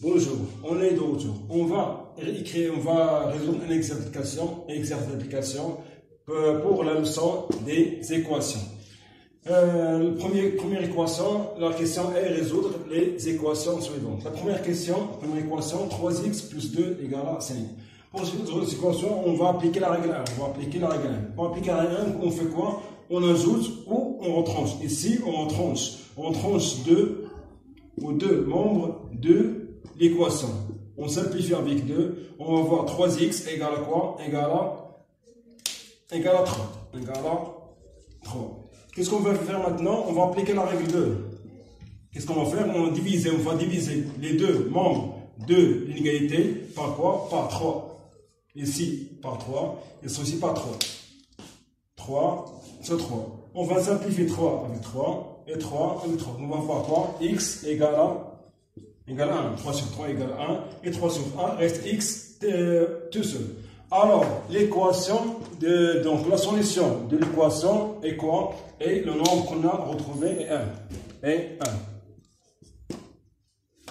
Bonjour, on est de retour. On va résoudre un exercice d'application pour la leçon des équations. Première équation, la question est résoudre les équations suivantes. La première équation, 3x plus 2 égale à 5. Pour résoudre cette équation, on va appliquer la règle 1. Pour appliquer la règle 1, on fait quoi? On ajoute ou on retranche. Ici, on retranche. On tranche 2 aux deux membres de l'équation. On simplifie avec 2. On va voir 3x égale à quoi? Égale à 3. Qu'est-ce qu'on va faire maintenant? On va appliquer la règle 2. Qu'est-ce qu'on va faire? On va diviser les deux membres de l'inégalité par quoi? Par 3. Ici, par 3. Et ceci par 3. 3 sur 3. On va simplifier 3 avec 3 et 3 avec 3. On va voir quoi? X égale à 1. 3 sur 3 égale 1. Et 3 sur 1 reste X tout seul. Alors, donc la solution de l'équation est quoi? Et le nombre qu'on a retrouvé est 1.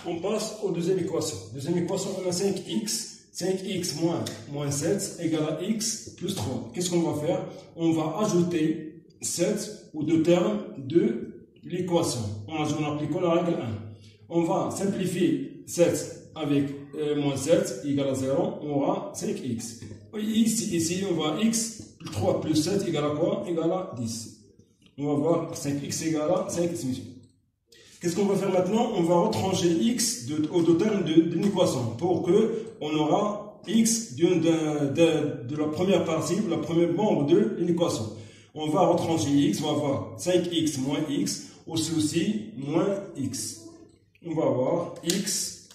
On passe aux deuxième équation. Deuxième équation, on a 5x. 5x moins 7 égale à x plus 3. Qu'est-ce qu'on va faire? On va ajouter 7 aux deux termes de l'équation. En appliquant la règle 1. On va simplifier 7 avec moins 7 égale à 0. On aura 5x. Ici, on va x 3 plus 7 égale à quoi? Égale à 10. On va voir 5x égale à 5x. Qu'est-ce qu'on va faire maintenant? On va retrancher x aux deux termes de l'équation pour que on aura x de la première partie, la première membre de l'équation. On va retrancher x, on va avoir 5x moins x, aussi moins x. On va avoir x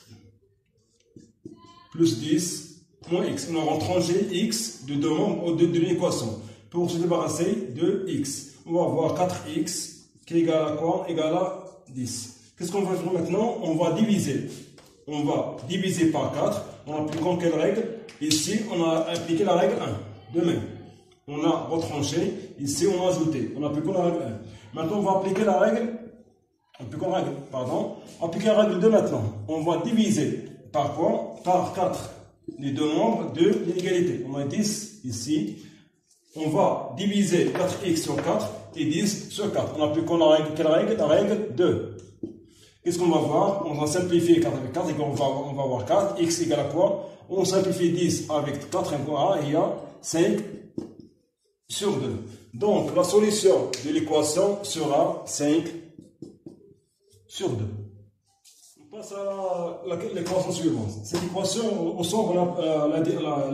plus 10 moins x. On va retrancher x de deux membres de l'équation pour se débarrasser de x. On va avoir 4x qui est égal à quoi? Égal à 10. Qu'est-ce qu'on va faire maintenant? On va diviser. On va diviser par 4 en appliquant quelle règle? Ici, on a appliqué la règle 1. De même, on a retranché. Ici, on a ajouté. On applique la règle 1. Maintenant, on va appliquer la règle. Appliquer la règle 2 maintenant. On va diviser par quoi? Par 4. Les deux membres de l'inégalité. On a 10 ici. On va diviser 4x sur 4 et 10 sur 4. En appliquant la règle, quelle règle? La règle 2. Qu'est-ce qu'on va voir? On va simplifier 4 avec 4 et on va voir 4. X égale à quoi? On simplifie 10 avec 4 et il y a 5 sur 2. Donc, la solution de l'équation sera 5 sur 2. On passe à l'équation suivante. Cette équation ressemble à la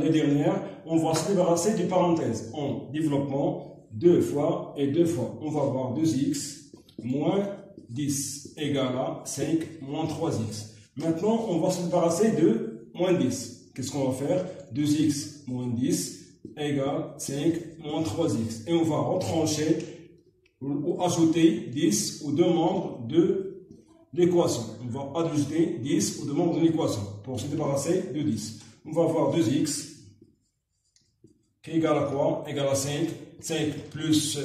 dernière. On va se débarrasser des parenthèses en développement 2 fois et 2 fois. On va avoir 2x moins 10 égale à 5 moins 3x. Maintenant, on va se débarrasser de moins 10. Qu'est-ce qu'on va faire? 2x moins 10 égale 5 moins 3x. Et on va retrancher ou ajouter 10 aux deux membres de l'équation. On va ajouter 10 aux deux membres de l'équation pour se débarrasser de 10. On va avoir 2x qui est égal à quoi? Égal à 5. 5 plus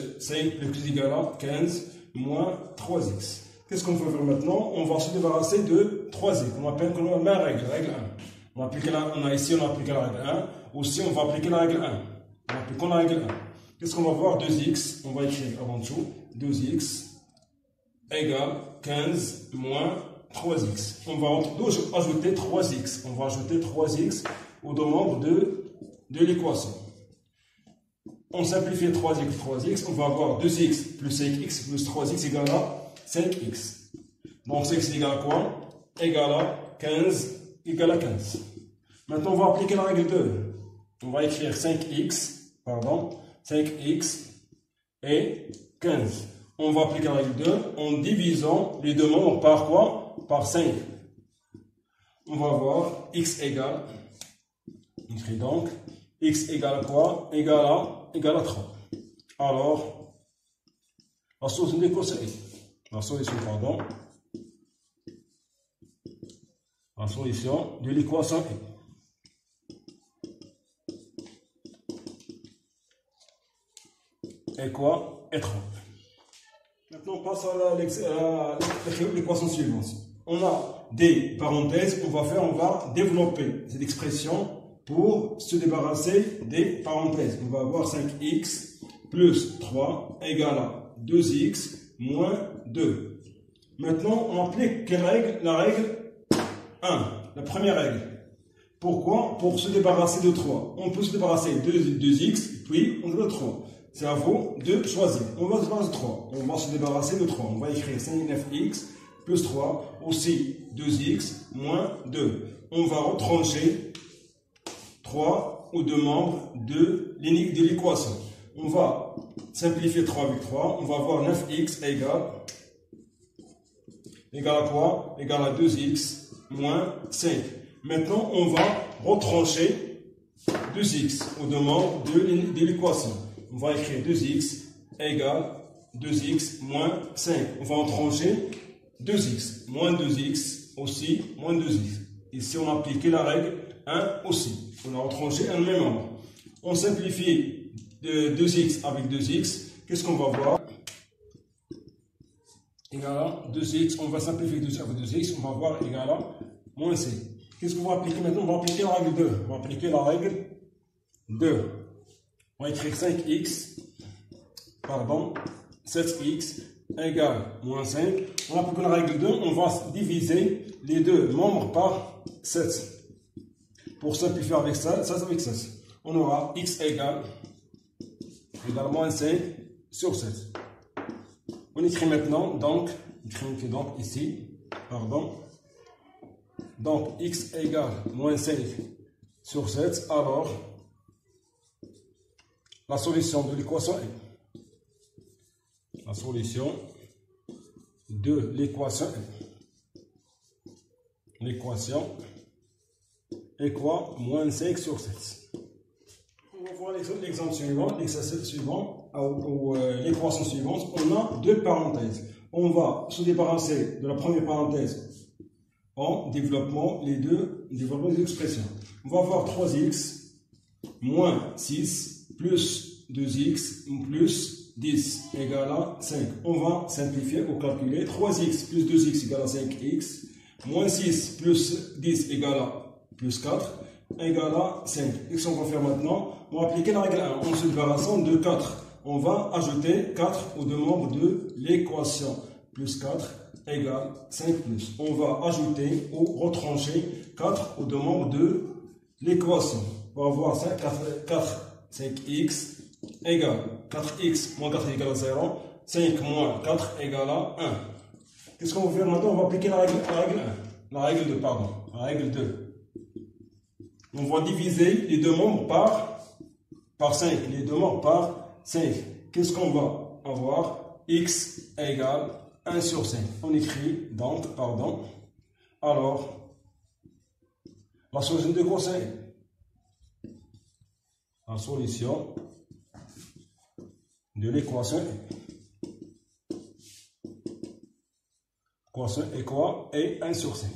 égal à 15 moins 3x. Qu'est-ce qu'on va faire maintenant? On va se débarrasser de 3x. On appelle la règle 1. On a appliqué la règle 1. Aussi, on va appliquer la règle 1. On applique la règle 1. Qu'est-ce qu'on va voir? 2x. On va écrire avant dessous. 2x égale 15 moins 3x. On va ajouter 3x. On va ajouter 3x aux deux membres de l'équation. On simplifie 3x, on va avoir 2x plus 5x plus 3x égale à 5x. Donc 5x égale à quoi? Égale à 15. Maintenant, on va appliquer la règle 2. On va écrire 5x et 15. On va appliquer la règle 2 en divisant les deux membres par quoi? Par 5. On va avoir x égale, on écrit donc, x égale à quoi? Égale à 3. Alors, la solution de l'équation est. La solution de l'équation est quoi? Est 3. Maintenant, on passe à l'équation suivante. on a des parenthèses, on va développer cette expression pour se débarrasser des parenthèses. On va avoir 5x plus 3 égale à 2x moins 2. Maintenant, on applique quelle règle? La règle 1, la première règle. Pourquoi? Pour se débarrasser de 3. On peut se débarrasser de 2x, puis on a 3. C'est à vous de choisir. On va se débarrasser de 3. On va se débarrasser de 3. On va écrire 5-9x plus 3, aussi 2x moins 2. On va retrancher 3 aux deux membres de l'équation. On va simplifier 3 avec 3. On va avoir 9x égale à quoi? Égale à 2x moins 5. Maintenant, on va retrancher 2x aux deux membres de l'équation. On va écrire 2x égale 2x moins 5. On va en trancher 2x moins 2x aussi moins 2x. Ici, on a appliqué la règle 1 aussi. On a retranché un même nombre. On simplifie 2x avec 2x. Qu'est-ce qu'on va voir? Égal à 2x. On va simplifier 2x avec 2x. On va voir égal à moins 5. Qu'est-ce qu'on va appliquer maintenant? On va appliquer la règle 2. On va appliquer la règle 2. On va écrire 7x égale moins 5. On applique la règle 2. On va diviser les deux membres par 7. Pour simplifier avec ça, ça avec ça. On aura x égale moins 5 sur 7. On écrit maintenant, donc ici, donc x égale moins 5 sur 7, alors la solution de l'équation est la solution de l'équation est quoi? Moins 5 sur 7. On va voir l'exemple suivant, l'exercice suivant, ou l'équation suivante. On a deux parenthèses. On va se débarrasser de la première parenthèse en développement les deux expressions. On va avoir 3x moins 6 plus 2x plus 10 égale à 5. On va simplifier ou calculer. 3x plus 2x égale à 5x moins 6 plus 10 égale à plus 4 égale à 5. Qu'est-ce qu'on va faire maintenant? On va appliquer la règle 1 en se débarrassant de 4. On va ajouter 4 aux deux membres de l'équation. Plus 4 égale 5 plus. On va ajouter ou retrancher 4 aux deux membres de l'équation. On va avoir 5x égale 4x moins 4 égale à 0. 5 moins 4 égale à 1. Qu'est-ce qu'on va faire maintenant? On va appliquer la règle 1. La règle 2. On va diviser les deux membres par 5. Les deux membres par 5. Qu'est-ce qu'on va avoir? X égale 1 sur 5. On écrit donc, alors, la solution de l'équation est la solution de l'équation est quoi? Est 1 sur 5.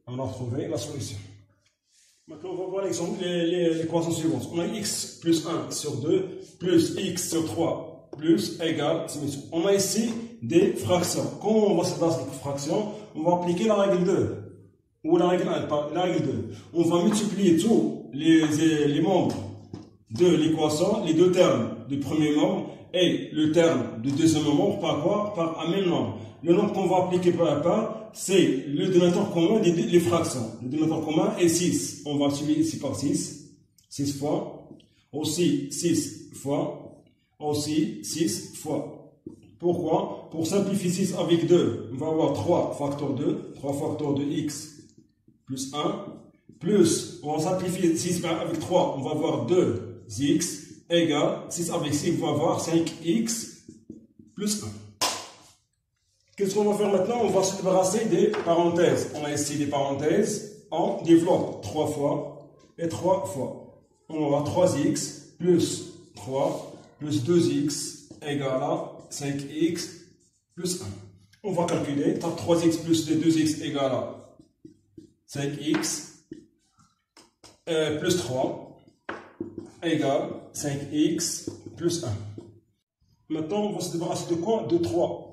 On a trouvé la solution. Maintenant, on va voir l'équation suivante. On a x plus 1 sur 2 plus x sur 3 plus égale. On a ici des fractions. Comment on va se passer des fractions? On va appliquer la règle 2 ou la règle 1, la règle 2. On va multiplier tous les membres de l'équation, les deux termes du premier membre et le terme du deuxième membre par quoi? Par un même nombre. Le nombre qu'on va appliquer par un par, c'est le dénominateur commun des fractions. Le dénominateur commun est 6. On va multiplier ici par 6. 6 fois. Aussi 6 fois. Aussi 6 fois. Pourquoi? Pour simplifier 6 avec 2, on va avoir 3 facteurs 2. 3 facteurs de x plus 1. Plus, on va simplifier 6 avec 3, on va avoir 2x égale 6 avec 6, on va avoir 5x plus 1. Qu'est-ce qu'on va faire maintenant? On va se débarrasser des parenthèses. On a ici des parenthèses. On développe 3 fois et 3 fois. On va avoir 3x plus 3 plus 2x égale à 5x plus 1. On va calculer. 3x plus 2x égale à 5x plus 3 égale 5x plus 1. Maintenant, on va se débarrasser de quoi? De 3.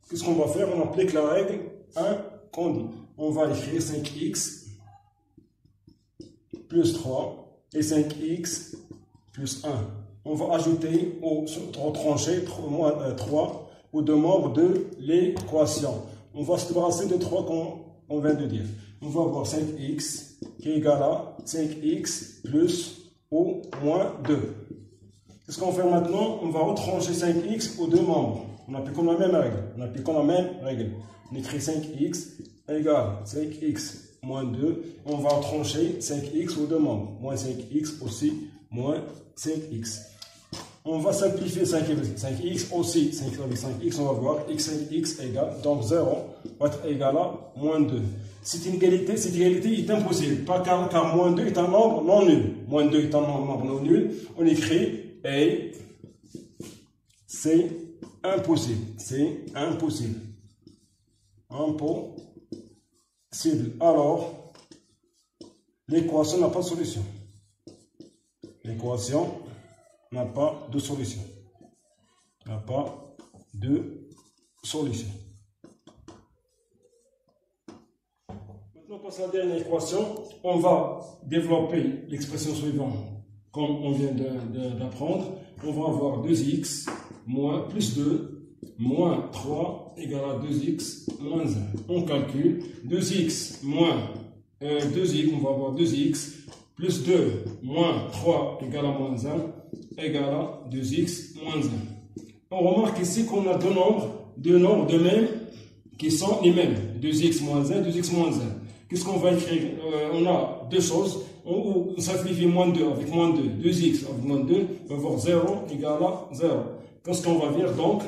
Qu'est-ce qu'on va faire? On applique la règle 1 qu'on dit. On va écrire 5x plus 3 et 5x plus 1. On va ajouter au tranché 3 aux deux membres de l'équation. On va se débarrasser de 3 qu'on vient de dire. On va avoir 5x qui est égal à 5x plus ou moins 2. Qu'est-ce qu'on fait maintenant? On va retrancher 5x aux deux membres. On applique comme la même règle. On écrit 5x égale 5x moins 2. On va retrancher 5x aux deux membres. Moins 5x aussi, moins 5x. On va simplifier 5x aussi. 5 avec 5x, on va voir x5x égale, donc 0 va être égal à moins 2. C'est une égalité, cette égalité est impossible, car moins 2 est un nombre non nul. Moins 2 est un nombre non nul. On écrit et c'est impossible. C'est impossible. Impossible. Alors, l'équation n'a pas de solution. L'équation n'a pas de solution. N'a pas de solution. Maintenant, pour la dernière équation, on va développer l'expression suivante. Comme on vient d'apprendre, on va avoir 2x moins plus 2 moins 3 égale à 2x moins 1. On calcule 2x moins 2x, on va avoir 2x plus 2 moins 3 égale à moins 1 égale à 2x moins 1. On remarque ici qu'on a deux nombres de même qui sont les mêmes. 2x moins 1, 2x moins 1. Qu'est-ce qu'on va écrire? On a deux choses. On simplifie moins 2 avec moins 2. 2x avec moins 2, on va avoir 0 égale à 0. Qu'est-ce qu'on va dire donc?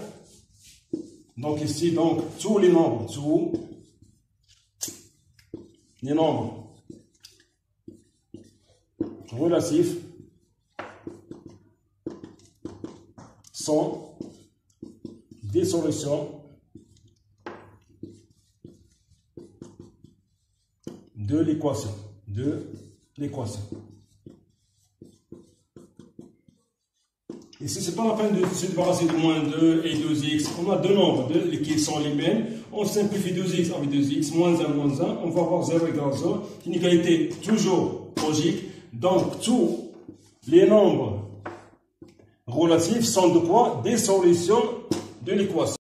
Donc ici, tous les nombres relatifs sont des solutions de l'équation. Ici, ce n'est pas la peine de se débarrasser de moins 2 et 2x. On a deux nombres qui sont les mêmes. On simplifie 2x avec 2x, moins 1, moins 1. On va avoir 0 égale 0. Une égalité toujours logique. Donc, tous les nombres relatifs sont de quoi? Des solutions de l'équation.